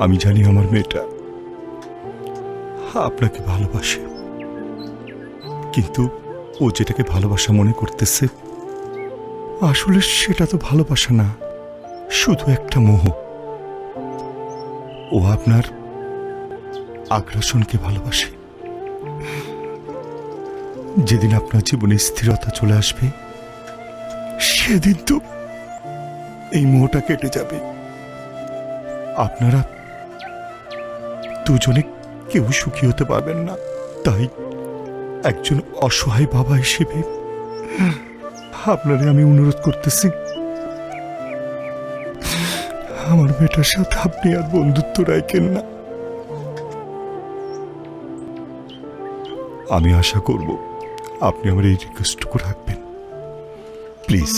আমি জানি আমার মেয়েটা আপনাকে ভালোবাসে, কিন্তু ও যেটাকে ভালোবাসা মনে করতেছে আসলে সেটা তো ভালোবাসা না, শুধু একটা মোহ। ও আপনার আগ্রাসনকে ভালোবাসে। যেদিন আপনার জীবনে স্থিরতা চলে আসবে সেদিন তো এই মোহটা কেটে যাবে। আপনারা দুজনে কেউ সুখী হতে পারবেন না। তাই একজন অসহায় বাবা হিসেবে আপনারে আমি অনুরোধ করতেছি, আমার বেটার সাথে আপনি আর বন্ধুত্ব রাখেন না। আমি আশা করব আপনি আমার এই রিকোয়েস্টটুকু রাখবেন, প্লিজ।